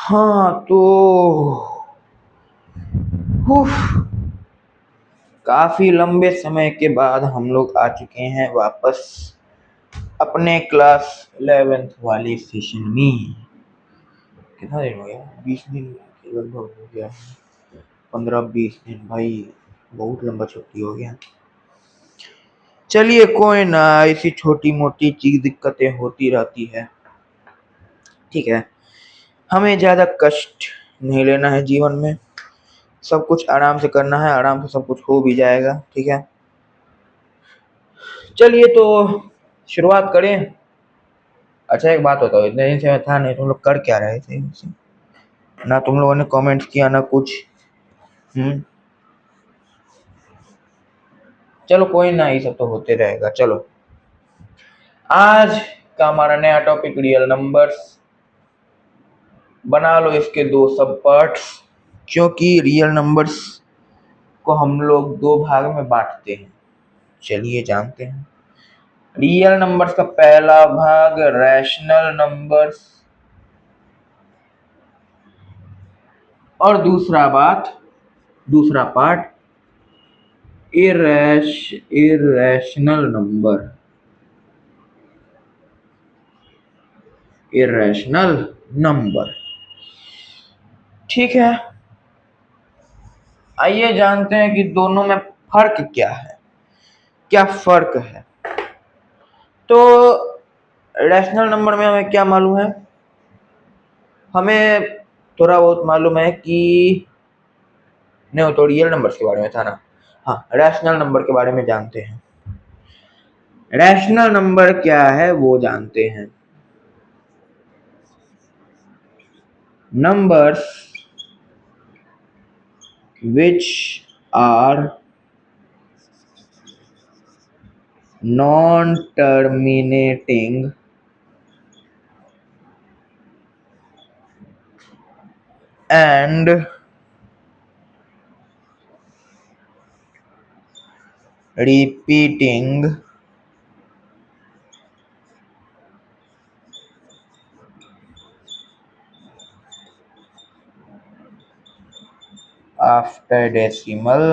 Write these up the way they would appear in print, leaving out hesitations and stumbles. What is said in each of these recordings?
हाँ तो उफ, काफी लंबे समय के बाद हम लोग आ चुके हैं वापस अपने क्लास 11th वाले सेशन में। कितना दिन हो गया? 20 दिन के लगभग हो गया। 15-20 दिन भाई, बहुत लंबा छुट्टी हो गया। चलिए कोई ना, ऐसी छोटी मोटी चीज दिक्कतें होती रहती है, ठीक है। हमें ज्यादा कष्ट नहीं लेना है जीवन में, सब कुछ आराम से करना है, आराम से सब कुछ हो भी जाएगा, ठीक है। चलिए तो शुरुआत करें। अच्छा एक बात बताओ, इतने दिन से मैं था नहीं, तुम लोग कर क्या रहे थे वैसे? ना तुम लोगों ने कमेंट्स किया ना कुछ। चलो कोई ना, ये सब तो होते रहेगा। चलो आज का हमारा नया टॉपिक रियल नंबर्स। बना लो इसके दो सब पार्ट्स, क्योंकि रियल नंबर्स को हम लोग दो भाग में बांटते हैं। चलिए जानते हैं। रियल नंबर्स का पहला भाग रैशनल नंबर्स, और दूसरा पार्ट इरेशनल नंबर। ठीक है, आइए जानते हैं कि दोनों में फर्क क्या है, क्या फर्क है। तो रैशनल नंबर में हमें क्या मालूम है? हमें थोड़ा बहुत मालूम है कि नहीं, वो तो रियल नंबर्स के बारे में था ना। हाँ, रैशनल नंबर के बारे में जानते हैं। रैशनल नंबर क्या है वो जानते हैं। Numbers which are non-terminating and repeating after decimal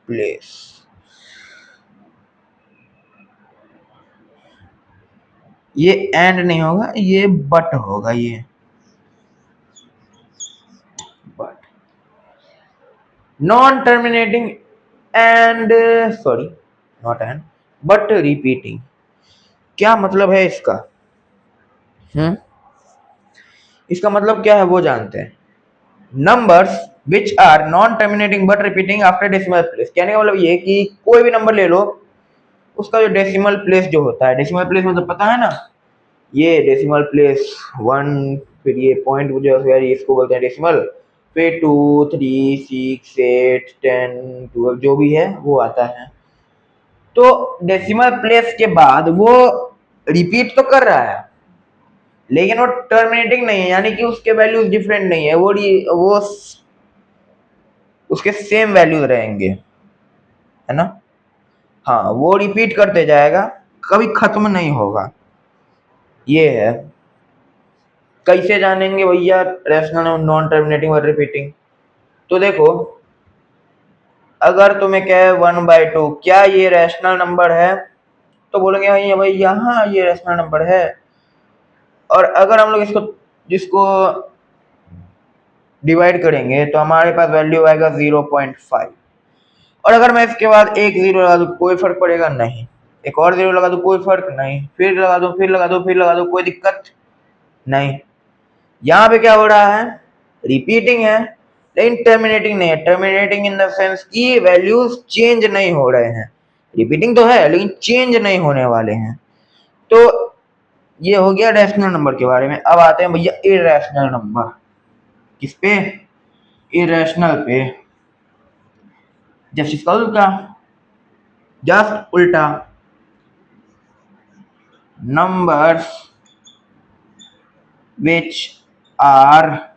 place। ये एंड नहीं होगा, ये बट होगा। ये but non terminating and, sorry not and, but repeating. क्या मतलब है इसका? इसका मतलब क्या है वो जानते हैं। Numbers which are non terminating but repeating after decimal place, कहने का मतलब ये कि कोई भी नंबर ले लो, उसका जो डेसिमल प्लेस जो होता है, डेसिमल प्लेस मतलब पता है ना, ये डेसिमल प्लेस 1, फिर ये पॉइंट जो है इसको बोलते हैं डेसिमल, फिर 2, 3, 6, 8, 10, 12 जो भी है वो आता है। तो डेसिमल प्लेस के बाद वो रिपीट तो कर रहा है, लेकिन वो टर्मिनेटिंग नहीं है, यानी कि उसके वैल्यूज डिफरेंट नहीं है, वो उसके सेम वैल्यूज रहेंगे, है ना। हाँ, वो रिपीट करते जाएगा, कभी खत्म नहीं होगा। ये है। कैसे जानेंगे भैया रैशनल और नॉन टर्मिनेटिंग और रिपीटिंग? तो देखो, अगर तुम्हें कहे 1/2 क्या ये रैशनल नंबर है, तो बोलेंगे भाई यहाँ ये रैशनल नंबर है। और अगर हम लोग जिसको डिवाइड करेंगे तो हमारे पास वैल्यू आएगा 0.5। और अगर मैं इसके बाद एक जीरो लगा दूं, कोई फर्क पड़ेगा नहीं। एक और जीरो लगा दूं, कोई फर्क नहीं। फिर लगा दूं, फिर लगा दूं, फिर लगा दूं, कोई दिक्कत नहीं। यहाँ पे क्या हो रहा है? रिपीटिंग है, लेकिन टर्मिनेटिंग नहीं है। टर्मिनेटिंग इन द सेंस कि वैल्यूज चेंज नहीं हो रहे हैं। रिपीटिंग तो है लेकिन चेंज नहीं होने वाले हैं। तो ये हो गया रैशनल नंबर के बारे में। अब आते हैं भैया इरेशनल नंबर। किस पे? इरेशनल पे। जस्ट इसका उल्टा, जस्ट उल्टा। numbers which are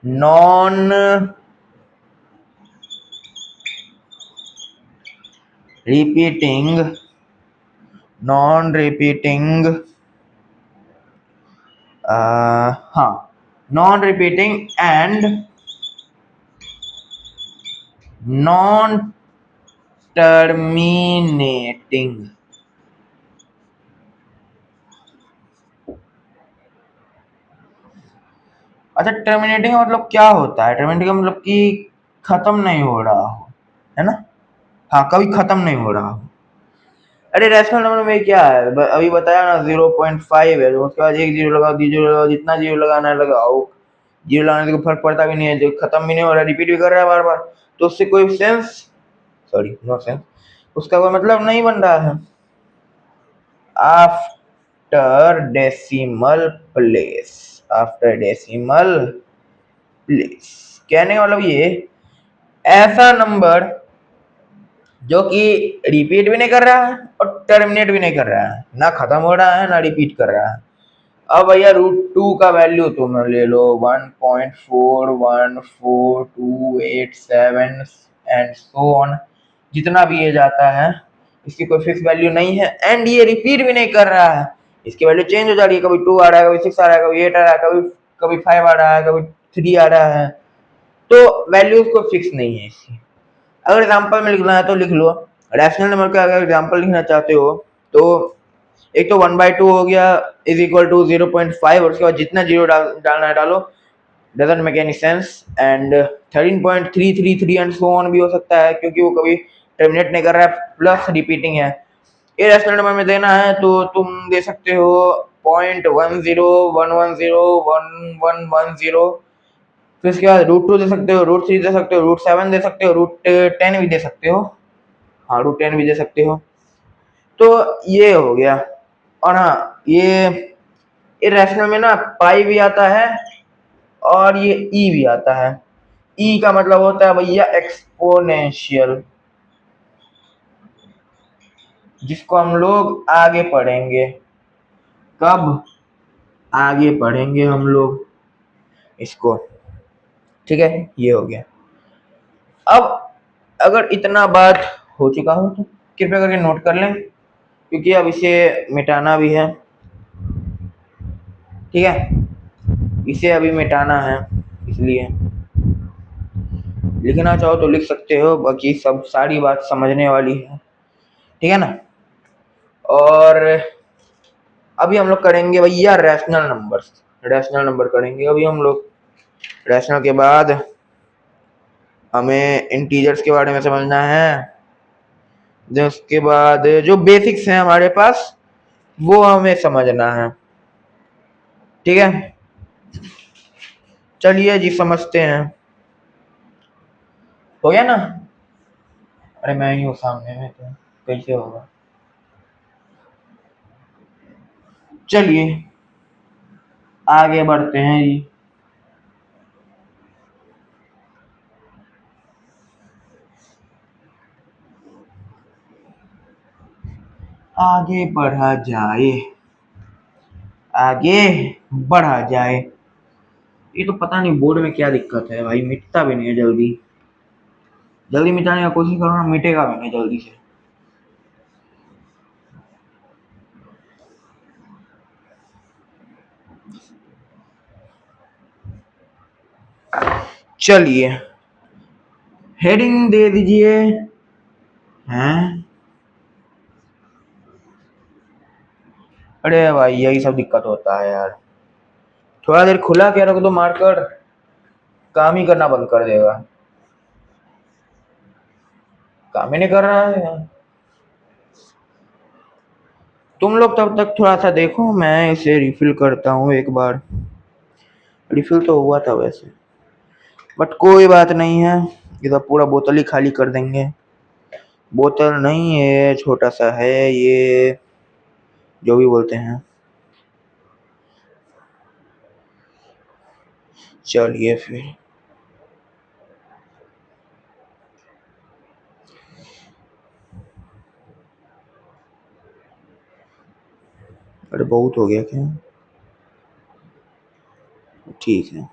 non repeating non repeating, हाँ, non repeating and non terminating. अच्छा, टर्मिनेटिंग का मतलब क्या होता है? टर्मिनेटिंग का मतलब कि खत्म नहीं हो रहा हो, है ना? हाँ, कभी खत्म नहीं हो रहा हो। अरे रैशनल नंबर में क्या है, अभी बताया ना 0.5 है, तो उसके बाद एक जीरो लगाओ, जीरो लगाओ, जितना जीरो लगाना है लगाओ। जीरो लगाने से कोई फर्क पड़ता भी नहीं है, जो खत्म भी नहीं हो रहा है, रिपीट भी कर रहा है बार बार, तो उससे कोई सेंस, सॉरी नो सेंस, उसका कोई मतलब नहीं बन रहा है। After decimal place, after decimal place कहने का मतलब ये, ऐसा नंबर जो कि रिपीट भी नहीं कर रहा है और टर्मिनेट भी नहीं कर रहा है, ना खत्म हो रहा है ना रिपीट कर रहा है। अब भैया √2 का वैल्यू तुम ले लो 1.414287 एंड सो ऑन, जितना भी ये जाता है, इसकी कोई फिक्स वैल्यू नहीं है, एंड ये रिपीट भी नहीं कर रहा है। इसकी वैल्यू चेंज हो जा रही है, कभी 2 आ रहा है, कभी 6 आ रहा है, कभी 8 आ रहा है, कभी कभी 5 आ रहा है, कभी 3 आ रहा है, तो वैल्यूज को फिक्स नहीं है इसकी। अगर एग्जांपल में लिखना है तो लिख लो। रैशनल नंबर का अगर एग्जांपल लिखना चाहते हो तो एक तो 1/2 हो गया इज इक्वल टू 0.5, और उसके बाद जितना जीरो डालना है डालो, doesn't make any sense, and 13.333 and so on भी हो सकता है, क्योंकि वो कभी टर्मिनेट नहीं कर रहा है, प्लस रिपीटिंग है। ये रैशनल नंबर में देना है तो तुम दे सकते हो 0.10 110 1110, फिर इसके बाद √2 दे सकते हो, √3 दे सकते हो, √7 दे सकते हो, √10 भी दे सकते हो। हाँ, √10 भी दे सकते हो। तो ये हो गया। और हाँ, ये रैशनल में ना पाई भी आता है और ये ई भी आता है। ई का मतलब होता है भैया एक्सपोनेंशियल, जिसको हम लोग आगे पढ़ेंगे। कब आगे पढ़ेंगे हम लोग इसको? ठीक है, ये हो गया। अब अगर इतना बात हो चुका हो तो कृपया करके नोट कर लें, क्योंकि अब इसे मिटाना भी है। ठीक है, इसे अभी मिटाना है, इसलिए लिखना चाहो तो लिख सकते हो, बाकी सब सारी बात समझने वाली है। ठीक है ना? और अभी हम लोग करेंगे भैया रैशनल नंबर्स, रैशनल नंबर करेंगे अभी हम लोग। रैशनल के बाद हमें इंटीजर्स के बारे में समझना है, उसके बाद जो बेसिक्स हैं हमारे पास वो हमें समझना है। ठीक है, चलिए जी समझते हैं। हो गया ना? अरे मैं ही हूँ सामने में, तो कैसे होगा? चलिए आगे बढ़ते हैं जी। आगे बढ़ा जाए, आगे बढ़ा जाए। ये तो पता नहीं बोर्ड में क्या दिक्कत है भाई, मिटता भी नहीं है जल्दी। जल्दी मिटाने का कोशिश करो ना, मिटेगा भी नहीं जल्दी से। चलिए हेडिंग दे दीजिए। हैं? अरे भाई यही सब दिक्कत होता है यार, थोड़ा देर खुला क्या रख दो मार्कर, काम ही करना बंद कर देगा। काम ही नहीं कर रहा है यार। तुम लोग तब तक थोड़ा सा देखो, मैं इसे रिफिल करता हूँ एक बार। रिफिल तो हुआ था वैसे, बट कोई बात नहीं है, इधर पूरा बोतल ही खाली कर देंगे। बोतल नहीं है, छोटा सा है ये, जो भी बोलते हैं। चलिए फिर, अरे बहुत हो गया क्या? ठीक है।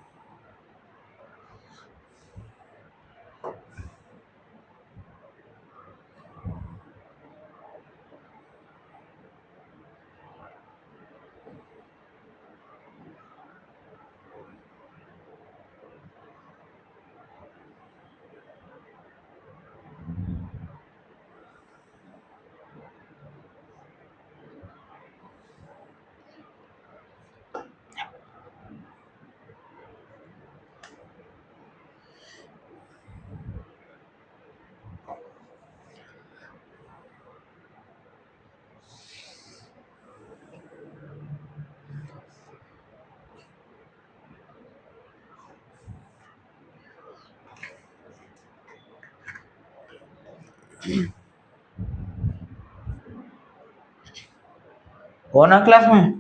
हो ना क्लास में?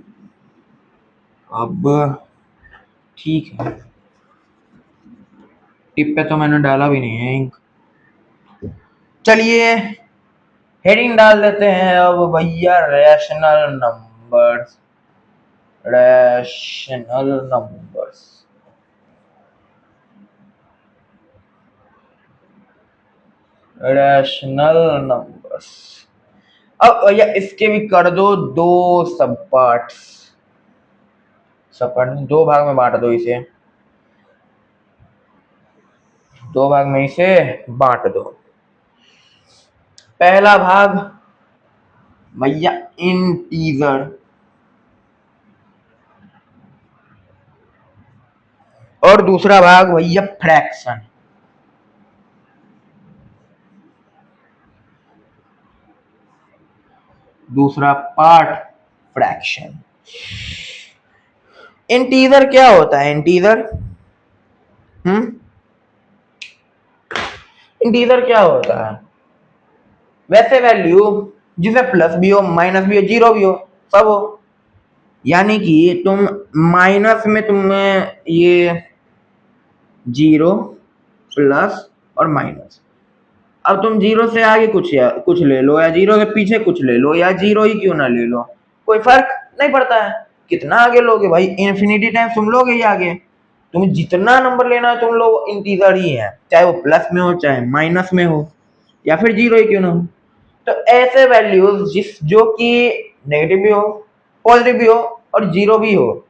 अब ठीक है, टिप पे तो मैंने डाला भी नहीं है इंक। चलिए हेडिंग डाल देते हैं अब भैया, rational numbers. Rational numbers, rational numbers. अब भैया इसके भी कर दो दो सब पार्ट्स। सब पार्ट दो भाग में बांट दो इसे, दो भाग में इसे बांट दो। पहला भाग भैया इंटीजर, और दूसरा भाग भैया फ्रैक्शन। दूसरा पार्ट फ्रैक्शन। इंटीजर क्या होता है? इंटीजर इंटीजर क्या होता है? वैसे वैल्यू जिसे प्लस भी हो, माइनस भी हो, जीरो भी हो, सब हो। यानी कि तुम माइनस में तुम्हें ये जीरो, प्लस और माइनस। अब तुम जीरो से आगे कुछ ले लो, या जीरो के पीछे कुछ ले लो, या जीरो ही क्यों ना ले लो, कोई फर्क नहीं पड़ता है। कितना आगे लोगे भाई? इन्फिनिटी टाइम तुम लोगे ही आगे। तुम्हें जितना नंबर लेना है तुम लोग, इंटीजर ही है, चाहे वो प्लस में हो, चाहे माइनस में हो, या फिर जीरो ही क्यों ना हो। तो ऐसे वैल्यूज जो कि नेगेटिव भी हो, पॉजिटिव भी हो और जीरो भी हो,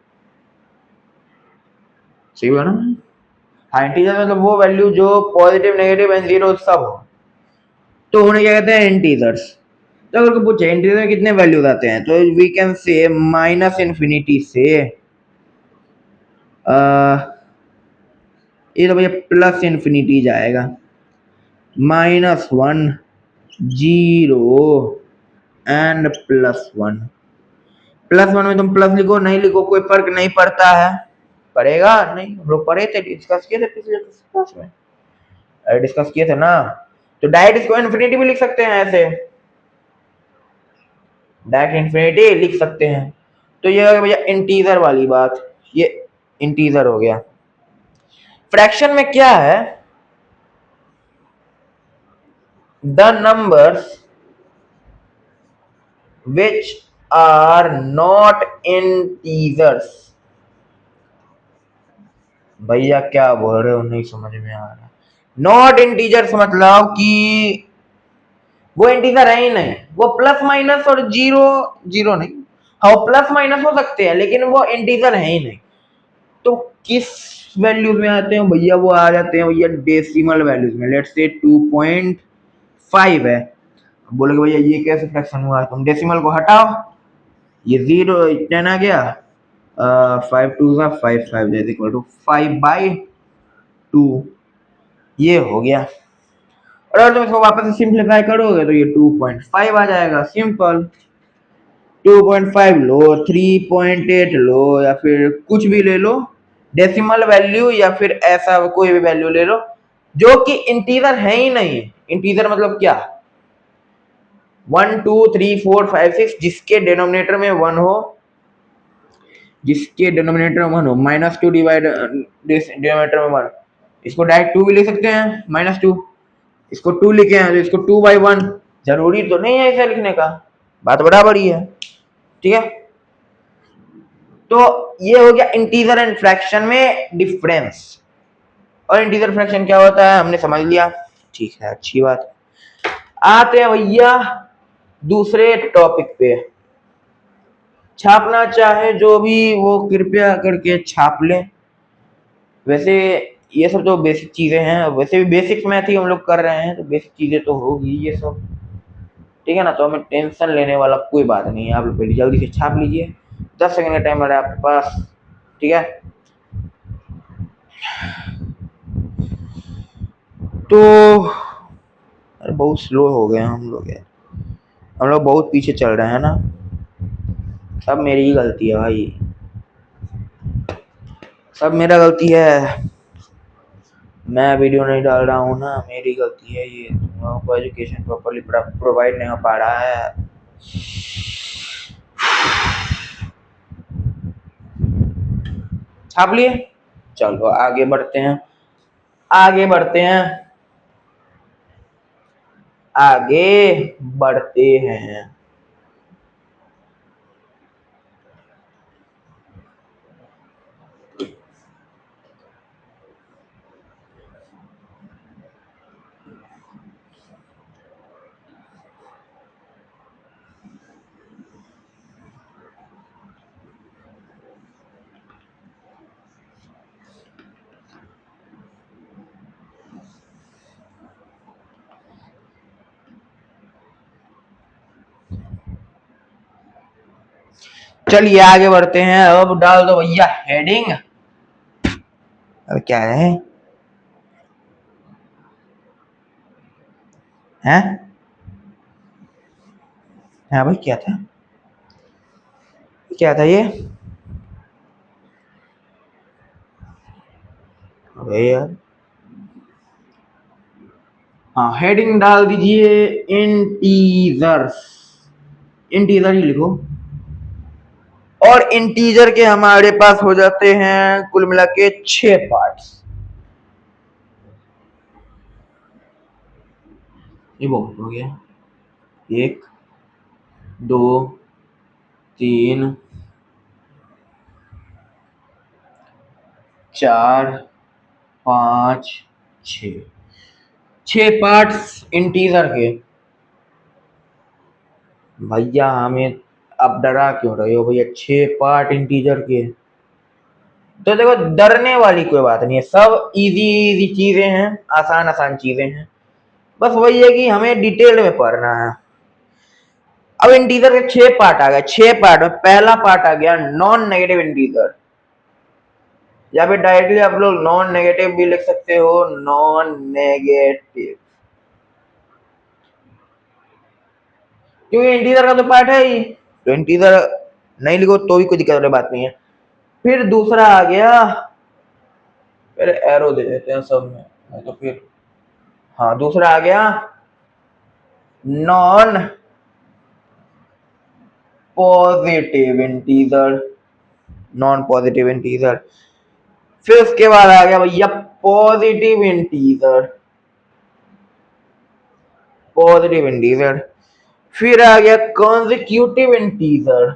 सही है ना? हाँ, इंटीजर मतलब वो वैल्यू जो पॉजिटिव, नेगेटिव एंड जीरो सब हो, तो उन्हें क्या कहते हैं? इंटीजर्स। तो अगर को पूछे इंटीजर कितने वैल्यूज आते हैं, तो we can say minus infinity से ये तो भैया प्लस इन्फिनिटी जाएगा, minus one, zero and plus one. Plus one में तुम प्लस लिखो, नहीं लिखो, कोई फर्क नहीं पड़ता है। पड़ेगा नहीं? हम लोग पढ़े थे, डिस्कस किए थे पिछले क्लास में, डिस्कस किए थे ना। तो डायरेक्ट इसको इन्फिनिटी भी लिख सकते हैं, ऐसे डायरेक्ट इन्फिनिटी लिख सकते हैं। तो ये हो गया भैया इंटीजर वाली बात, ये इंटीजर हो गया। फ्रैक्शन में क्या है? The numbers which are not integers। भैया क्या बोल रहे हो, नहीं समझ में आ रहा। नॉट इंटीजर्स मतलब कि वो इंटीजर है ही नहीं, वो प्लस माइनस और जीरो, जीरो नहीं, हाँ प्लस माइनस हो सकते हैं लेकिन वो इंटीजर है ही नहीं। तो किस वैल्यूज में आते हैं भैया? वो आ जाते हैं भैया डेसिमल वैल्यूज में। लेट्स से 2.5 है, बोलोगे भैया ये कैसे फ्रैक्शन हुआ? तुम डेसिमल को हटाओ, ये जीरो 10 आ गया, 5 टू ज़ा 5, 5 इज इक्वल टू 5/2, ये हो गया। और अगर तुम इसको वापस से सिंप्लीफाई करोगे तो ये 2.5 आ जाएगा, सिंपल। 2.5 लो, 3.8 लो, या फिर कुछ भी ले लो डेसिमल वैल्यू, या फिर ऐसा कोई भी वैल्यू ले लो जो कि इंटीजर है ही नहीं। इंटीजर मतलब क्या? 1 2 3 4 5 6 जिसके डिनोमिनेटर में 1 हो, जिसके डिनोमिनेटर में 1 हो, -2 डिवाइड डिनोमिनेटर में 1, इसको डायरेक्ट 2 भी लिख सकते हैं, -2। इसको 2 लिखे हैं तो इसको 2/1, जरूरी तो नहीं है इसे लिखने का, बात बराबर ही है, ठीक है। तो ये हो गया इंटीजर एंड फ्रैक्शन में डिफरेंस। और इंटीजर फ्रैक्शन क्या होता है हमने समझ लिया, ठीक है, अच्छी बात। आते हैं भैया दूसरे टॉपिक पे। छापना चाहे जो भी वो कृपया करके छाप ले। वैसे ये सब तो बेसिक चीजें हैं, वैसे भी बेसिक्स मैथ ही हम लोग कर रहे हैं, तो बेसिक चीजें तो होगी ये सब, ठीक है ना। तो हमें टेंशन लेने वाला कोई बात नहीं है। आप लोग पहले जल्दी से छाप लीजिए, 10 सेकंड का टाइम है आपके पास, ठीक है। तो अरे बहुत स्लो हो गए हम लोग यार, हम लोग बहुत पीछे चल रहे हैं ना, सब मेरी ही गलती है भाई, सब मेरा गलती है। मैं वीडियो नहीं डाल रहा हूँ ना, मेरी गलती है ये, तुम लोगों को एजुकेशन प्रॉपरली प्रोवाइड नहीं हो पा रहा है। छाप लिए, चलो आगे बढ़ते हैं, आगे बढ़ते हैं, आगे बढ़ते हैं। चलिए आगे बढ़ते हैं, अब डाल दो भैया हेडिंग। अब क्या है, हैं? हाँ भाई क्या था, क्या था ये? अबे यार, हाँ हेडिंग डाल दीजिए इंटीजर्स, इंटीजर ही लिखो। और इंटीजर के हमारे पास हो जाते हैं कुल मिला के 6 पार्ट्स। ये बहुत हो गया, 1 2 3 4 5 6, 6 पार्ट्स इंटीजर के। भैया हमें अब डरा क्यों रहे हो भैया, 6 पार्ट इंटीजर के। तो देखो डरने वाली कोई बात नहीं है, सब इजी इजी चीजें हैं, आसान आसान चीजें हैं, बस वही है कि हमें डिटेल में पढ़ना है। अब इंटीजर के 6 पार्ट आ गए, 6 पार्ट में पहला पार्ट आ गया नॉन नेगेटिव इंटीजर, या फिर डायरेक्टली आप लोग नॉन नेगेटिव भी लिख सकते हो, नॉन नेगेटिव, क्योंकि इंटीजर का तो पार्ट है ही, तो इंटीजर नहीं लिखो तो भी कोई दिक्कत वाली बात नहीं है। फिर दूसरा आ गया, फिर एरो दे देते हैं सब में, नहीं तो फिर, हाँ दूसरा आ गया non positive integer, non positive integer. फिर उसके बाद आ गया भैया पॉजिटिव इंटीजर, पॉजिटिव इंटीजर। फिर आ गया कॉन्जिक्यूटिव इंटीजर,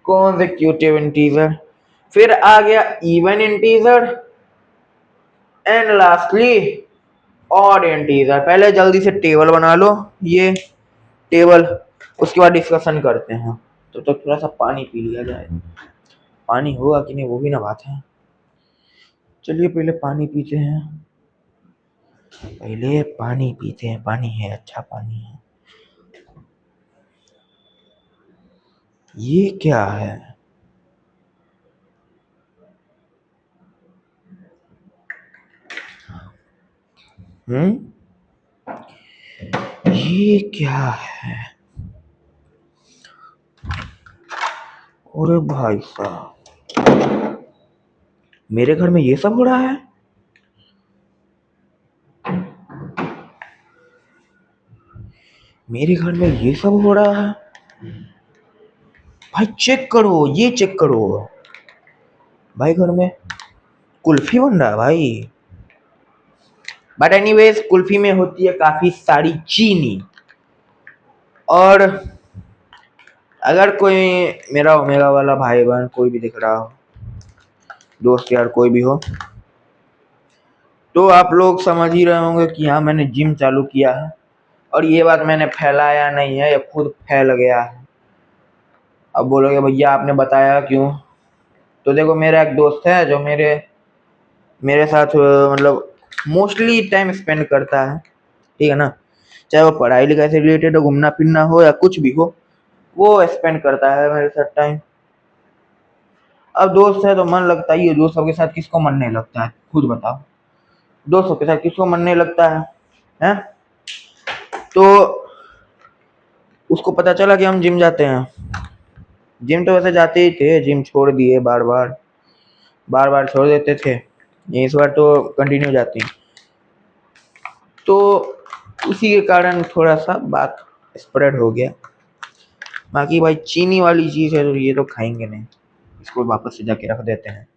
कॉन्जिक्यूटिव इंटीजर। फिर आ गया even integer, and lastly odd integer. पहले जल्दी से टेबल बना लो, ये टेबल, उसके बाद डिस्कशन करते हैं। तो थोड़ा सा पानी पी लिया जाए, पानी होगा कि नहीं वो भी ना बात है। चलिए पहले पानी पीते हैं, पहले पानी पीते हैं, पानी है, अच्छा पानी है। ये क्या है, ये क्या है? अरे भाई साहब, मेरे घर में ये सब हो रहा है? मेरे घर में ये सब हो रहा है? भाई चेक करो, ये चेक करो भाई, घर में कुल्फी बन रहा है भाई। बट एनीवेज कुल्फी में होती है काफी सारी चीनी। और अगर कोई मेरा ओमेगा वाला भाई बहन कोई भी दिख रहा हो, दोस्त यार कोई भी हो, तो आप लोग समझ ही रहे होंगे कि हाँ मैंने जिम चालू किया है, और ये बात मैंने फैलाया नहीं है, ये खुद फैल गया है। अब बोलोगे भैया आपने बताया क्यों? तो देखो मेरा एक दोस्त है जो मेरे मेरे साथ मतलब मोस्टली टाइम स्पेंड करता है, ठीक है ना, चाहे वो पढ़ाई लिखाई से रिलेटेड हो, घूमना फिरना हो या कुछ भी हो, वो स्पेंड करता है मेरे साथ टाइम। अब दोस्त है तो मन लगता ही है, दोस्तों के साथ किसको मन नहीं लगता है, खुद बताओ, दोस्तों के साथ किसको मन नहीं लगता है, हैं? तो उसको पता चला कि हम जिम जाते हैं, जिम तो वैसे जाते ही थे, जिम छोड़ दिए बार बार, बार बार छोड़ देते थे, ये इस बार तो कंटिन्यू जाती, तो उसी के कारण थोड़ा सा बात स्प्रेड हो गया। बाकी भाई चीनी वाली चीज है तो ये तो खाएंगे नहीं, इसको वापस से जाके रख देते हैं।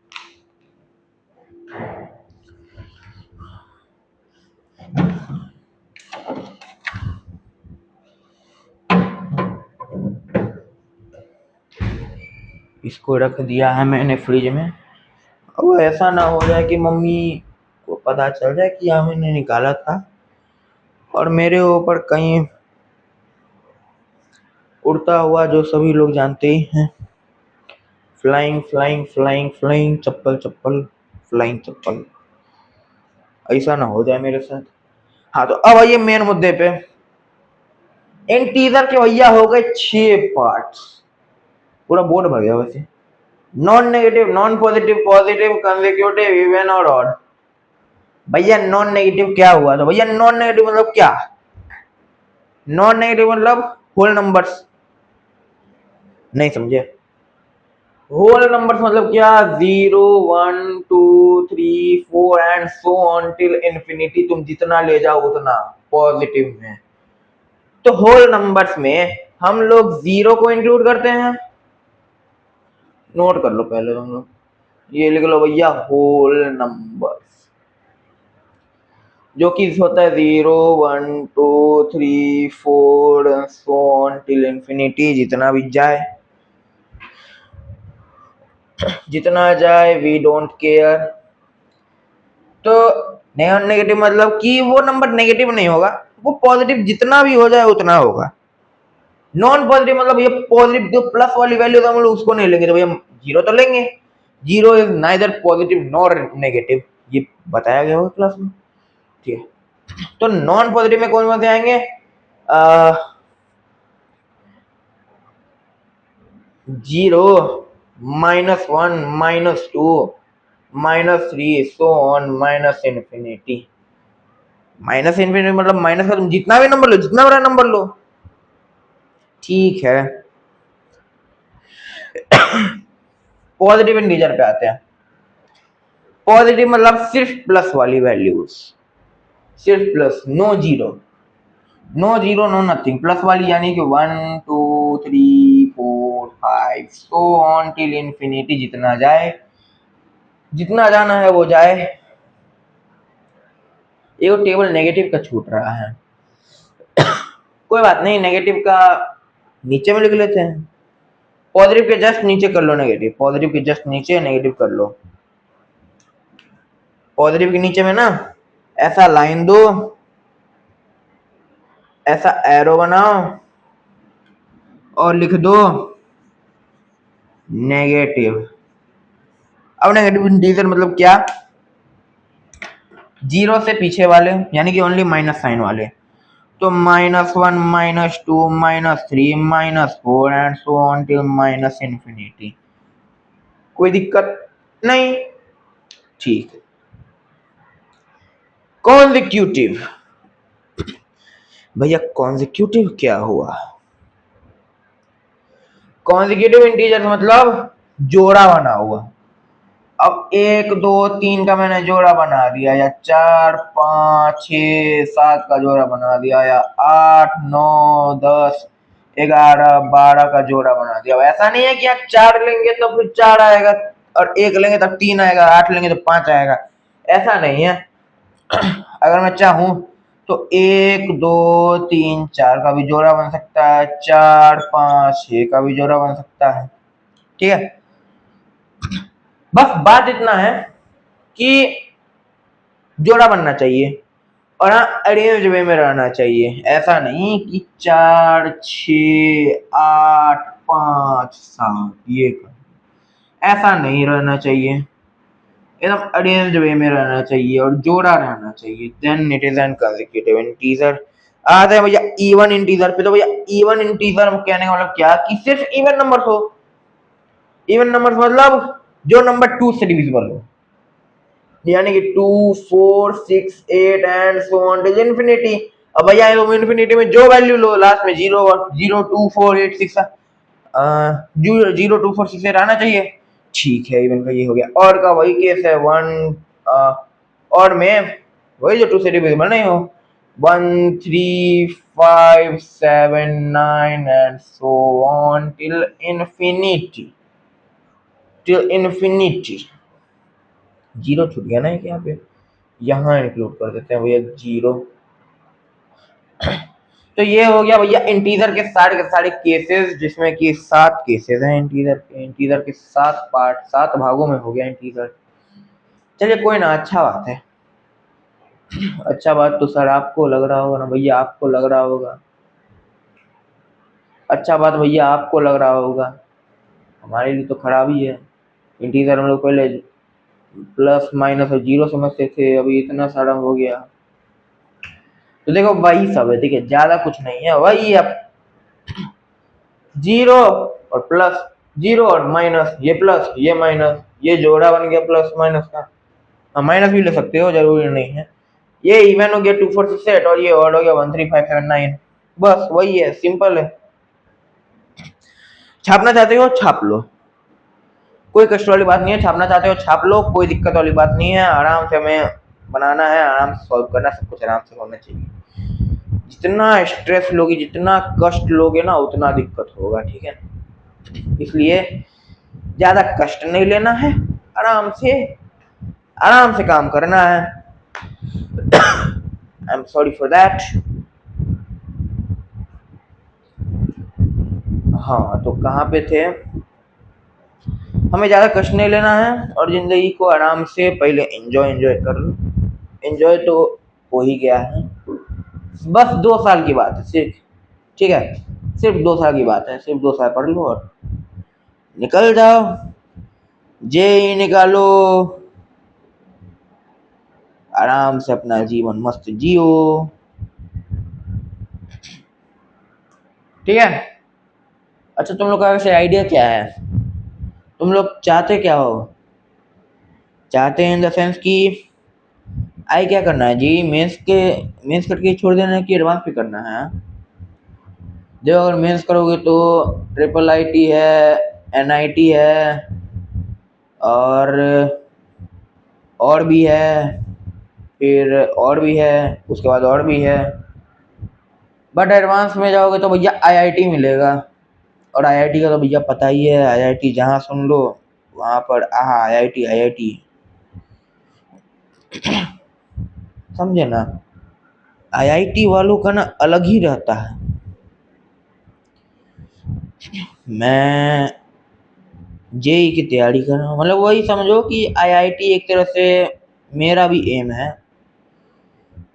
इसको रख दिया है मैंने फ्रिज में। अब ऐसा ना हो जाए कि मम्मी को पता चल जाए कि यहाँ मैंने निकाला था और मेरे ऊपर कहीं उड़ता हुआ, जो सभी लोग जानते ही हैं, फ्लाइंग फ्लाइंग फ्लाइंग फ्लाइंग चप्पल चप्पल फ्लाइंग चप्पल, ऐसा ना हो जाए मेरे साथ। हाँ तो अब आइए मेन मुद्दे पे। इन टीजर के भैया हो गए 6 पार्ट्स, पूरा बोर्ड भर गया वैसे। Non negative, non positive, positive, consecutive, even और ऑड। भैया नॉन नेगेटिव क्या हुआ? तो भैया नॉन नेगेटिव मतलब क्या? नॉन नेगेटिव मतलब होल नंबर्स, नहीं समझे? होल नंबर्स मतलब क्या? 0 1 2 3 4 and so on till infinity, तुम जितना ले जाओ उतना पॉजिटिव में। तो होल नंबर्स में हम लोग 0 को इंक्लूड करते हैं, नोट कर लो पहले तुम लोग, ये लिख लो भैया होल नंबर्स, जो कि होता है 0 1 2 3 4 सो ऑन टिल इंफिनिटी, जितना भी जाए, जितना जाए वी डोंट केयर। तो नॉन नेगेटिव मतलब कि वो नंबर नेगेटिव नहीं होगा, वो पॉजिटिव जितना भी हो जाए उतना होगा। नॉन पॉजिटिव मतलब ये पॉजिटिव जो प्लस वाली वैल्यू हम लोग उसको नहीं लेंगे, तो भैया 0 तो लेंगे। 0 is neither positive nor negative, ये बताया गया होगा क्लास में, ठीक है। तो नॉन पॉजिटिव में कौन कौन से आएंगे? 0 -1 -2 -3 so on minus infinity. Minus infinity मतलब माइनस का तुम जितना भी नंबर लो, जितना बड़ा नंबर लो, ठीक है। पॉजिटिव इंटीजर पे आते हैं। पॉजिटिव मतलब सिर्फ प्लस वाली वैल्यूज, सिर्फ plus, no zero, no zero no nothing, प्लस वाली, यानी कि 1 2 3 4 5 सो ऑन टिल इंफिनिटी, जितना जाए, जितना जाना है वो जाए। ये टेबल नेगेटिव का छूट रहा है, कोई बात नहीं, नेगेटिव का नीचे में लिख लेते हैं। पॉजिटिव के जस्ट नीचे कर लो नेगेटिव, पॉजिटिव के जस्ट नीचे नेगेटिव कर लो। पॉजिटिव के नीचे में ना ऐसा लाइन दो, ऐसा एरो बनाओ और लिख दो नेगेटिव। अब नेगेटिव इंटीजर मतलब क्या? 0 से पीछे वाले, यानी कि ओनली माइनस साइन वाले, तो -1 -2 -3 -4 and so on till minus infinity. कोई दिक्कत नहीं, ठीक है। कॉन्जिक्यूटिव, भैया कॉन्जिक्यूटिव क्या हुआ? कॉन्जिक्यूटिव इंटीजर मतलब जोड़ा बना हुआ। अब 1 2 3 का मैंने जोड़ा बना दिया, या 4 5 6 7 का जोड़ा बना दिया, या 8 9 10 11 12 का जोड़ा बना दिया। ऐसा नहीं है कि आप 4 लेंगे तो फिर 4 आएगा, और 1 लेंगे तब 3 आएगा, 8 लेंगे तो 5 आएगा, ऐसा नहीं है। अगर मैं चाहूं तो 1 2 3 4 का भी जोड़ा बन सकता है, 4 5 6 का भी जोड़ा बन सकता है, ठीक है। बस बात इतना है कि जोड़ा बनना चाहिए, और हाँ अरेंज वे में रहना चाहिए। ऐसा नहीं कि 4 6 8 5 7 ये कर, ऐसा नहीं रहना चाहिए, एकदम अरेंज वे में रहना चाहिए और जोड़ा रहना चाहिए, then it is an consecutive integer. आते हैं भैया इवन इंटीजर पे। तो भैया इवन इंटीजर कहने का मतलब क्या कि सिर्फ इवन नंबर्स हो। इवन नंबर्स मतलब जो नंबर 2 से डिविजिबल हो, यानी कि 2 4 6 8 and so on till infinity. अब भैया इंफिनिटी में जो वैल्यू लो लास्ट में 0 0 2 4 8 6 0 2 4 6 8 आना चाहिए, ठीक है, इवन का ये हो गया। और का वही केस है, वन और में वही जो टू से डिविजिबल नहीं हो, 1 3 5 7 9 and so on till infinity, till infinity. Zero छूट गया ना एक यहाँ पे, यहाँ इंक्लूड कर देते हैं भैया जीरो। तो ये हो गया भैया इंटीजर के सारे केसेस, जिसमें कि 7 केसेस हैं इंटीजर के। इंटीजर के 7 पार्ट, 7 भागों में हो गया इंटीजर। चलिए कोई ना, अच्छा बात है। अच्छा बात तो सर आपको लग रहा होगा ना भैया, आपको लग रहा होगा। अच्छा बात भैया आपको लग रहा होगा, हमारे लिए तो खराब ही है। इंटीजर हम लोग पहले प्लस माइनस और जीरो समझते थे, अभी इतना सारा हो गया। तो देखो वही सब है, ठीक है, ज्यादा कुछ नहीं है, वही अब जीरो और प्लस, जीरो और माइनस, ये प्लस ये माइनस, ये जोड़ा बन गया प्लस माइनस का। हाँ माइनस भी ले सकते हो, जरूरी नहीं है। ये इवन हो गया 2 4 6 8 और ये ऑड हो गया 1 3 5 7 9। बस वही है, सिंपल है। छापना चाहते हो छाप लो, कोई कष्ट वाली बात नहीं है। छापना चाहते हो छाप लो, कोई दिक्कत वाली बात नहीं है। आराम से हमें बनाना है, आराम से सॉल्व करना, सब कुछ आराम से होना चाहिए। जितना स्ट्रेस लोगे, जितना कष्ट लोगे ना, उतना दिक्कत होगा, ठीक है। इसलिए ज्यादा कष्ट नहीं लेना है, आराम से, आराम से काम करना है। I am sorry for that. हाँ तो कहाँ पे थे, हमें ज्यादा कष्ट नहीं लेना है और जिंदगी को आराम से पहले एंजॉय एंजॉय कर लो। एंजॉय तो हो ही गया है, बस 2 साल की बात है सिर्फ, ठीक है। सिर्फ 2 साल की बात है, सिर्फ 2 साल पढ़ लो और निकल जाओ, जेई निकालो, आराम से अपना जीवन मस्त जियो, ठीक है। अच्छा तुम लोग का वैसे आइडिया क्या है, तुम लोग चाहते क्या हो? चाहते हैं इन द सेंस कि आई क्या करना है जी, मेंस करके छोड़ देना है कि एडवांस भी करना है? जो अगर मेंस करोगे तो ट्रिपल आईटी है, एनआईटी है, और और भी है, फिर और भी है, उसके बाद और भी है। बट एडवांस में जाओगे तो भैया आईआईटी मिलेगा, और आईआईटी का तो भैया पता ही है, आईआईटी जहाँ सुन लो वहाँ पर आहा आईआईटी आईआईटी, समझे ना। आईआईटी वालों का ना अलग ही रहता है। मैं जेई की तैयारी कर रहा हूँ, मतलब वही समझो कि आईआईटी एक तरह से मेरा भी एम है।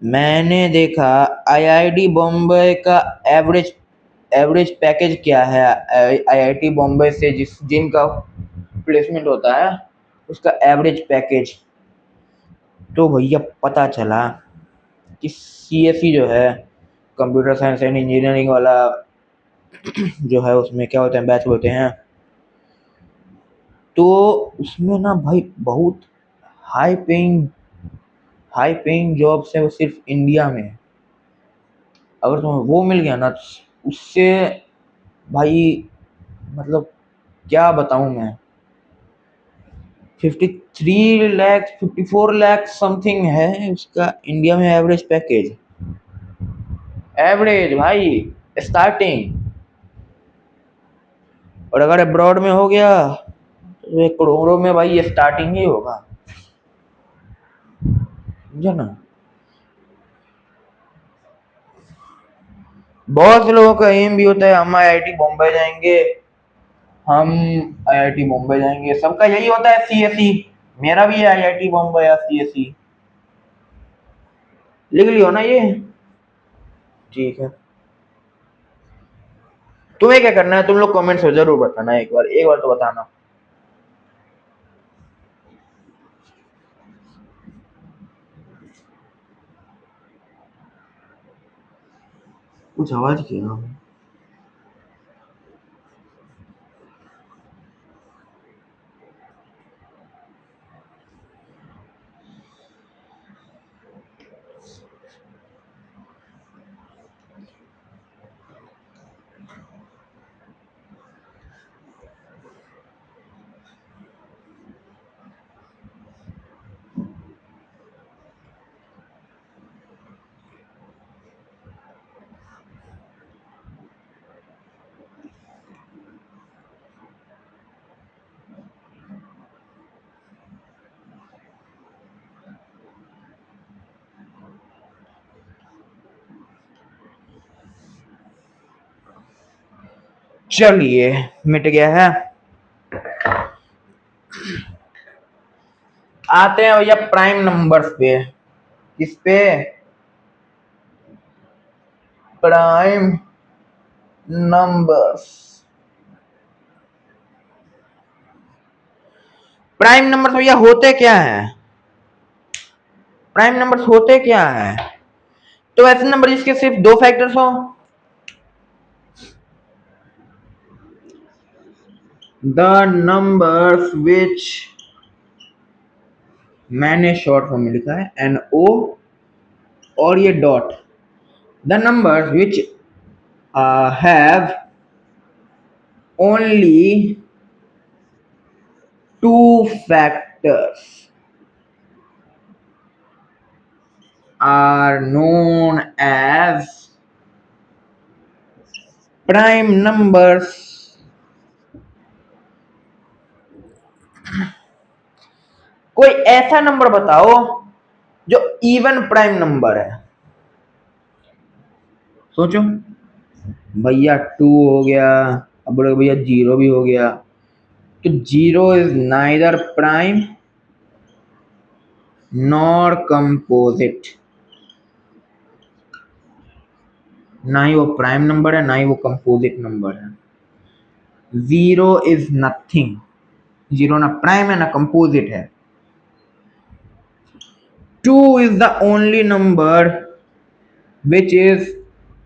मैंने देखा आईआईटी बॉम्बे का एवरेज एवरेज पैकेज क्या है, आईआईटी बॉम्बे से जिनका प्लेसमेंट होता है उसका एवरेज पैकेज। तो भैया पता चला कि सीएसई जो है, कंप्यूटर साइंस एंड इंजीनियरिंग वाला जो है, उसमें क्या होते हैं, बैच होते हैं, तो उसमें ना भाई बहुत high paying high paying jobs है, वो सिर्फ इंडिया में। अगर तुम्हें वो मिल गया ना तो उससे भाई, मतलब क्या बताऊं मैं, 53 लाख 54 लाख समथिंग है उसका इंडिया में एवरेज पैकेज। एवरेज भाई, स्टार्टिंग। और अगर अब्रॉड में हो गया तो ये करोड़ों में भाई स्टार्टिंग ही होगा, समझे ना। बहुत से लोगों का एम भी होता है हम आईआईटी बॉम्बे जाएंगे, हम आईआईटी बॉम्बे जाएंगे, सबका यही होता है सीएसई। मेरा भी है आईआईटी बॉम्बे या सीएसई, लिख लियो ना ये, ठीक है। तुम्हें क्या करना है, तुम लोग कमेंट्स में जरूर बताना, एक बार तो बताना। कुछ आवाज किया, चलिए मिट गया है। आते हैं भैया प्राइम नंबर्स पे। किस पे? Prime numbers. प्राइम नंबर्स भैया होते क्या है? प्राइम नंबर्स होते क्या है? तो ऐसे नंबर जिसके सिर्फ दो फैक्टर्स हो। द नंबर्स विच, मैंने शॉर्ट फॉर्म में लिखा है NO और ये dot. The numbers which have only two factors are known as prime numbers। कोई ऐसा नंबर बताओ जो इवन प्राइम नंबर है। सोचो भैया, 2 हो गया, अब बोलो भैया 0 भी हो गया। तो 0 is neither prime nor composite. ना ही वो प्राइम नंबर है, ना ही वो कंपोजिट नंबर है। 0 इज नथिंग। 0 ना प्राइम है ना कंपोजिट है। 2 is the only number which is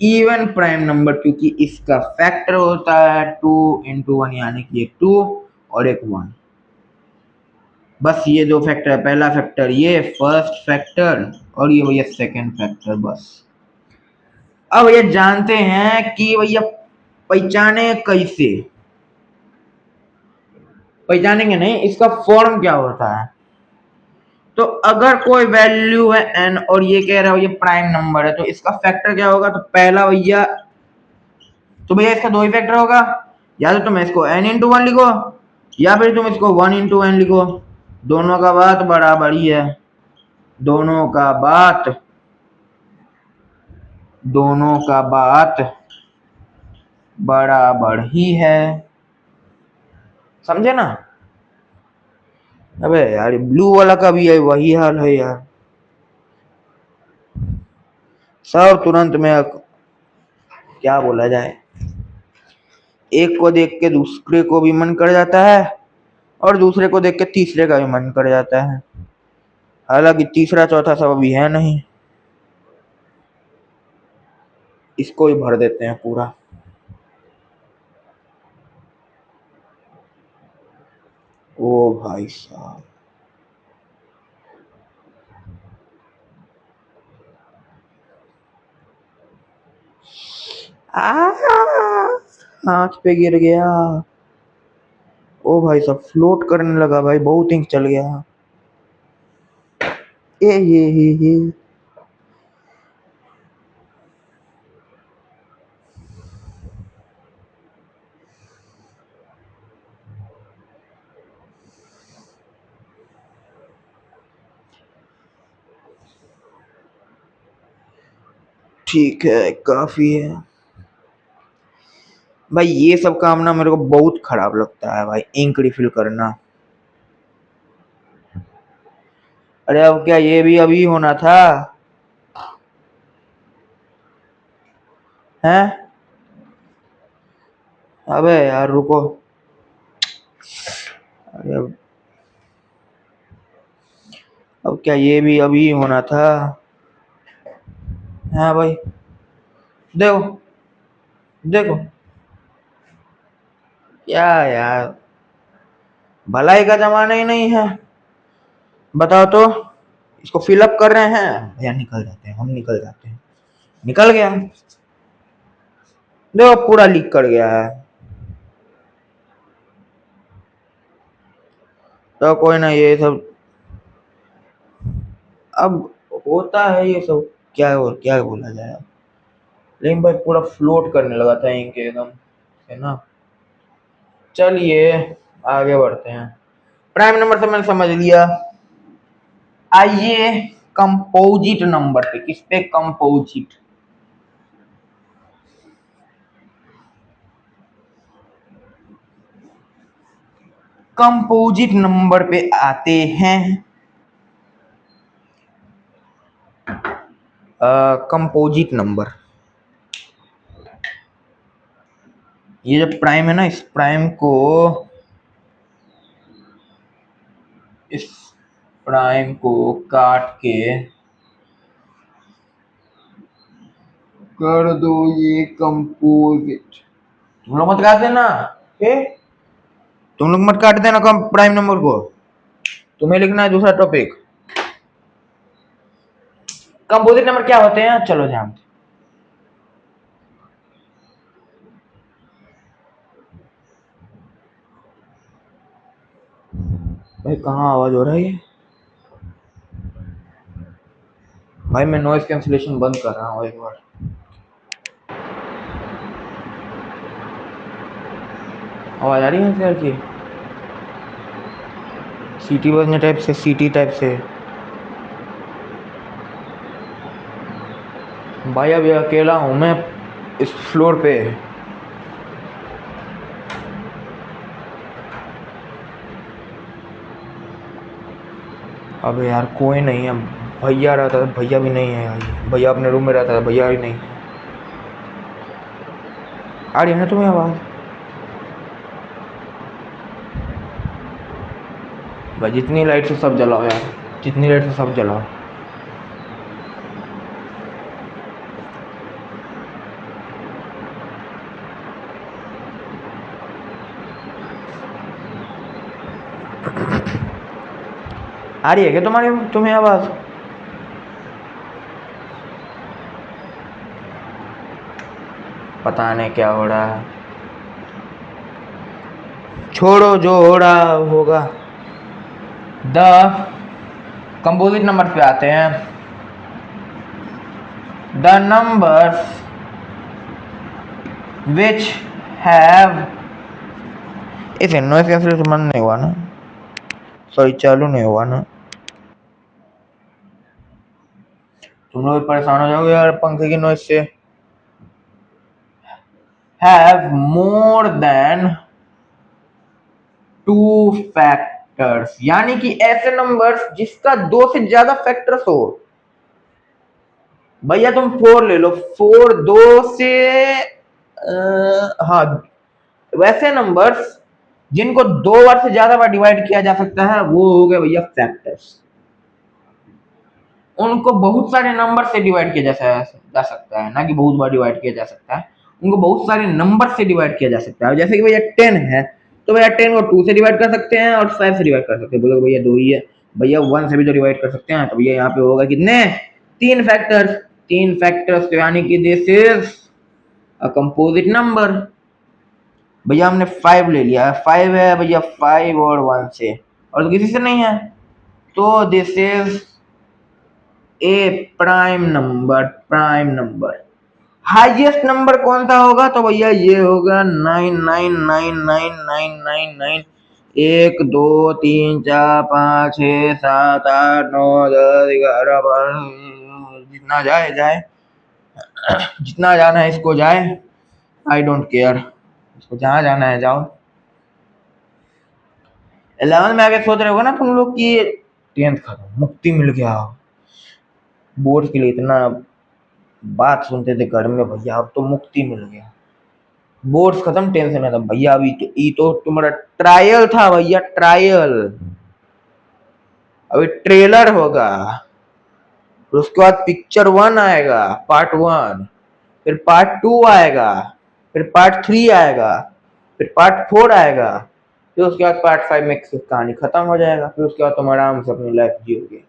even prime number, क्योंकि इसका फैक्टर होता है 2 इंटू 1, यानी कि एक 2 और एक 1। बस ये दो फैक्टर है, पहला फैक्टर ये फर्स्ट फैक्टर और ये भैया सेकंड फैक्टर। बस अब ये जानते हैं कि भैया पहचाने कैसे। पहचानेंगे नहीं, इसका फॉर्म क्या होता है। तो अगर कोई वैल्यू है n और ये कह रहा है ये प्राइम नंबर है, तो इसका फैक्टर क्या होगा। तो पहला भैया, तो भैया इसका दो ही फैक्टर होगा। या तो तुम इसको n इंटू 1 लिखो, या फिर तुम इसको 1 इंटू n लिखो। दोनों का बात बराबर ही है। दोनों का बात बराबर ही है। समझे ना? अबे यार ब्लू वाला का भी है वही हाल है यार। सब तुरंत में क्या बोला जाए, एक को देख के दूसरे को भी मन कर जाता है और दूसरे को देख के तीसरे का भी मन कर जाता है। हालांकि तीसरा चौथा सब अभी है नहीं, इसको ही भर देते हैं पूरा। ओ भाई साहब, हाथ पे गिर गया। ओ भाई साहब फ्लोट करने लगा भाई, बहुत इंक चल गया। ये ठीक है, काफी है भाई। ये सब काम ना मेरे को बहुत खराब लगता है भाई, इंक रिफिल करना। अरे अब क्या ये भी अभी होना था? हैं? अबे यार रुको। अरे अब क्या ये भी अभी होना था? हाँ भाई, देखो देखो क्या यार, भलाई का जमाना ही नहीं है। बताओ तो, इसको फिलअप कर रहे हैं या निकल जाते हैं? हम निकल जाते हैं। निकल गया, देखो पूरा लीक कर गया है। तो कोई ना, ये सब अब होता है ये सब, क्या और क्या बोला जाए। लेकिन भाई पूरा फ्लोट करने लगा था इंक एकदम, है ना। चलिए आगे बढ़ते हैं। प्राइम नंबर से मैंने समझ लिया। आइए कंपोजिट नंबर पे। किस पे? कंपोजिट। कंपोजिट नंबर पे आते हैं। कंपोजिट नंबर, ये जो प्राइम है ना, इस प्राइम को काट के कर दो ये कंपोजिट। तुम लोग मत काट देना, तुम लोग मत काट देना कम प्राइम नंबर को। तुम्हें लिखना है दूसरा टॉपिक। कंपोजिट नंबर क्या होते हैं, चलो जानते। भाई कहाँ आवाज हो रहा है ये? भाई मैं नॉइज कैंसिलेशन बंद कर रहा हूँ एक बार। आवाज आ रही है सर की? सीटी बजने टाइप से, सीटी टाइप से। भाई अभी अकेला हूँ मैं इस फ्लोर पे। अबे यार कोई नहीं है, भैया रहता था, भैया भी नहीं है यार। भैया अपने रूम में रहता था, भैया ही नहीं है। आ रही है ना तुम्हें आवाज? भाई जितनी लाइट से सब जलाओ यार, जितनी लाइट से सब जलाओ। आ रही है क्या तुम्हें आवाज? पता नहीं क्या हो रहा है, छोड़ो जो हो रहा होगा। द कंपोजिट नंबर पे आते हैं। द नंबर्स विच हैव, इसे नॉइज कैंसिलेशन बंद नहीं हुआ ना, सॉरी चालू नहीं हुआ ना। तुम लोग परेशान हो जाओगे यार पंखे की नॉइज से। हैव मोर देन 2 फैक्टर्स, यानी कि ऐसे नंबर्स जिसका 2 से ज्यादा फैक्टर्स हो। भैया तुम 4 ले लो, 4 2 से हाँ, वैसे नंबर्स जिनको 2 बार से ज्यादा बार डिवाइड किया जा सकता है वो हो गए भैया फैक्टर्स। उनको बहुत सारे नंबर से डिवाइड किया जा सकता है, ना कि बहुत बार डिवाइड किया जा सकता है। उनको बहुत सारे नंबर से डिवाइड किया जा सकता है। जैसे कि भैया 10 है तो भैया 10 को 2 से डिवाइड कर सकते हैं और 5 से डिवाइड कर सकते हैं। बोलो भैया 2 ही है, भैया 1 से भी तो डिवाइड कर सकते हैं। तो भैया यहाँ पे होगा कितने? 3 फैक्टर्स। 3 फैक्टर्स तो यानी कि this is a composite number. भैया हमने 5 ले लिया है, 5 है भैया, 5 और 1 से, और तो किसी से नहीं है, तो this is a prime number. Prime number highest number कौन सा होगा? तो भैया ये होगा 99999999। 1 2 3 4 5 6 7 8 9 10 11 12, जितना जाए जाए, जितना जाना है इसको जाए, आई डोंट केयर, इसको जहां जाना है जाओ। 11 में आगे सोच रहे होगा ना तुम लोग कि 10th खत्म, मुक्ति मिल गया, बोर्ड के लिए इतना बात सुनते थे घर में, भैया अब तो मुक्ति मिल गया, बोर्ड्स खत्म, टेंशन खत्म। भैया अभी तो ये तो तुम्हारा ट्रायल था भैया, ट्रायल। अभी ट्रेलर होगा, फिर उसके बाद पिक्चर 1 आएगा, पार्ट 1, फिर पार्ट 2 आएगा, फिर पार्ट 3 आएगा, फिर पार्ट 4 आएगा, फिर उसके बाद पार्ट 5 में कहानी खत्म हो जाएगा। फिर उसके बाद तुम आराम से अपनी लाइफ जियोगे,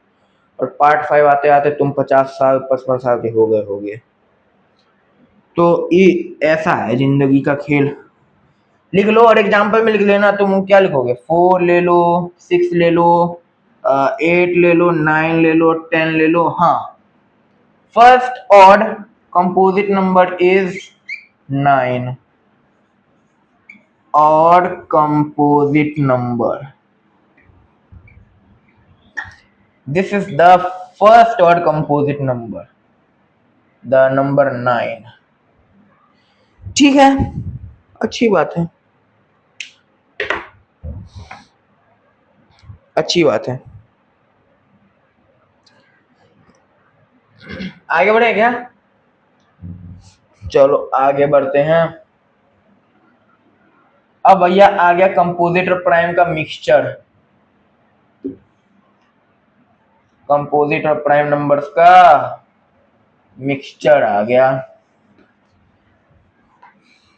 और पार्ट 5 आते आते तुम 50 साल 55 साल के हो गए। तो ये ऐसा है जिंदगी का खेल। लिख लो और एग्जाम्पल में लिख लेना। तुम क्या लिखोगे? 4 ले लो, 6 ले लो, 8 ले लो, 9 ले लो, 10 ले लो। हाँ, first odd composite number is 9। Odd composite number, this is the first odd composite number, the number 9। ठीक है, अच्छी बात है। अच्छी बात है। आगे बढ़े क्या? चलो आगे बढ़ते हैं। अब भैया आ गया कंपोजिट और प्राइम का मिक्सचर। कंपोजिट और प्राइम नंबर्स का मिक्सचर आ गया,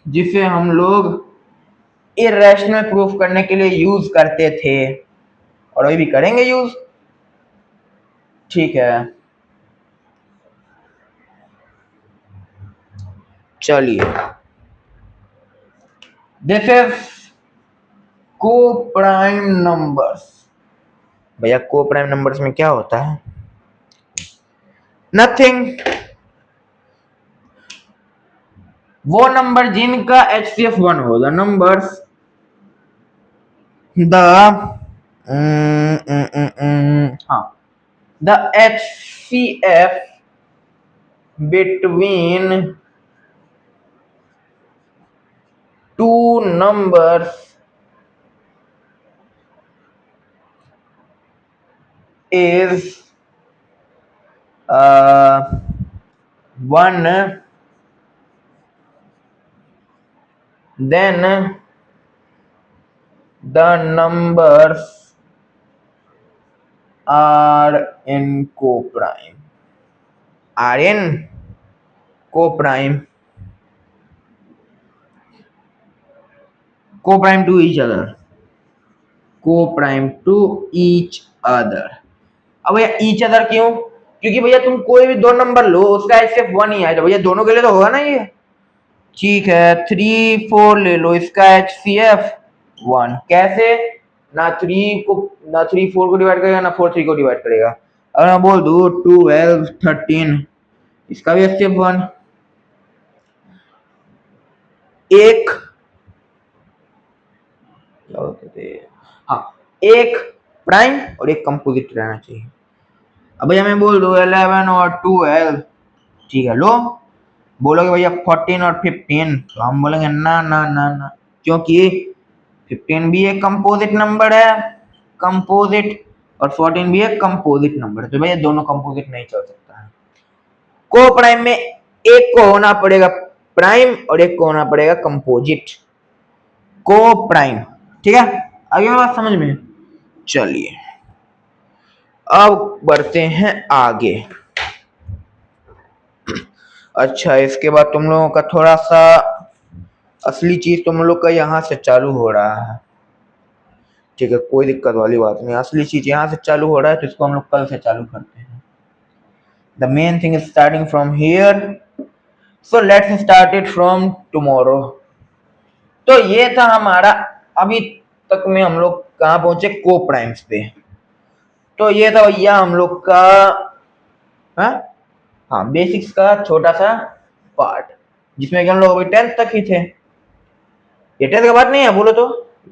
जिसे हम लोग इरेशनल प्रूफ करने के लिए यूज करते थे और अभी भी करेंगे यूज। ठीक है, चलिए। दिस इज को प्राइम नंबर्स। भैया को प्राइम नंबर्स में क्या होता है? नथिंग, वो नंबर जिनका HCF 1 हो, द नंबर्स द हाँ the HCF between two numbers is 1, then the numbers are in co-prime. Are in co-prime. Co-prime to each other. Co-prime to each other. अब भैया each other क्यों? क्योंकि भैया तुम कोई भी दो नंबर लो, उसका HCF 1 ही आएगा भैया, दोनों के लिए तो होगा ना ये। ठीक है, 3 4 ले लो, इसका HCF 1। कैसे? ना 3 4 को डिवाइड करेगा, ना 4 3 को डिवाइड करेगा। अगर मैं बोल दूं 12 13, इसका भी HCF 1। एक क्या होते थे, हाँ, एक प्राइम और एक कंपोजिट रहना चाहिए। अब भैया मैं बोल दूं 11 और 12, ठीक है, लो बोलोगे भैया 14 और 15, तो हम बोलेंगे ना ना ना ना, क्योंकि 15 भी एक कंपोजिट नंबर है, कंपोजिट, और 14 भी एक कंपोजिट नंबर है, तो भैया दोनों कंपोजिट नहीं चल सकता है। को प्राइम में एक को होना पड़ेगा प्राइम और एक को होना पड़ेगा कंपोजिट। को प्राइम, ठीक है, आगे बात समझ में? चलिए अब बढ़ते हैं आगे। अच्छा, इसके बाद तुम लोगों का थोड़ा सा असली चीज तुम लोग का यहाँ से चालू हो रहा है, ठीक है, कोई दिक्कत वाली बात नहीं। असली चीज यहाँ से चालू हो रहा है, तो इसको हम लोग कल से चालू करते हैं। The main thing is starting from here, so let's start it from tomorrow. तो ये था हमारा, अभी तक में हम लोग कहाँ पहुंचे? को प्राइम्स पे। तो ये था भैया हम लोग का हाँ बेसिक्स का छोटा सा पार्ट, जिसमें कि हम लोग अभी 10th तक ही थे। ये 10th का पार्ट नहीं है, बोलो तो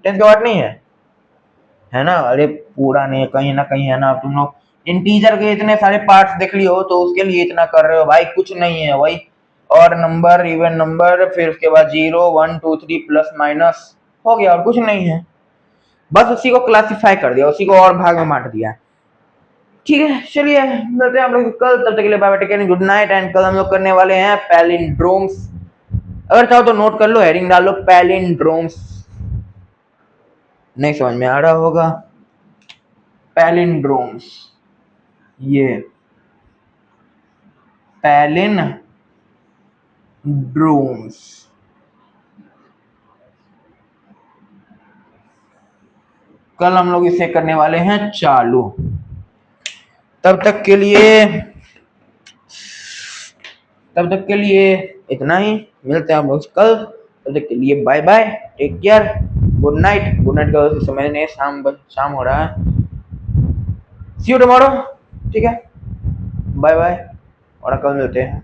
10th का पार्ट नहीं है ना? अरे पूरा नहीं, कहीं ना कहीं है ना। तुम लोग इंटीजर के इतने सारे पार्ट्स देख लिए हो, तो उसके लिए इतना कर रहे हो भाई, कुछ नहीं है भाई। और नंबर, इवन नंबर, फिर उसके बाद 0 1 2 3 प्लस माइनस, हो गया, और कुछ नहीं है। बस उसी को क्लासिफाई कर दिया, उसी को और भाग में बांट दिया। ठीक है, चलिए मिलते हैं आप लोग कल, तब तक के लिए bye bye, take care, good night. And कल हम लोग करने वाले हैं पैलिंड्रोम्स। अगर चाहो तो नोट कर लो, हेडिंग डाल लो पैलिंड्रोम्स, नहीं समझ में आ रहा होगा। पैलिंड्रोम्स, ये पैलिंड्रोम्स, कल हम लोग इसे करने वाले हैं चालू। तब तक के लिए इतना ही, मिलते हैं हम लोग कल, तब तक के लिए bye bye, take care, good night. Good night का समय नहीं, शाम हो रहा है। सी यू टुमारो, ठीक है, बाय बाय, और कल मिलते हैं।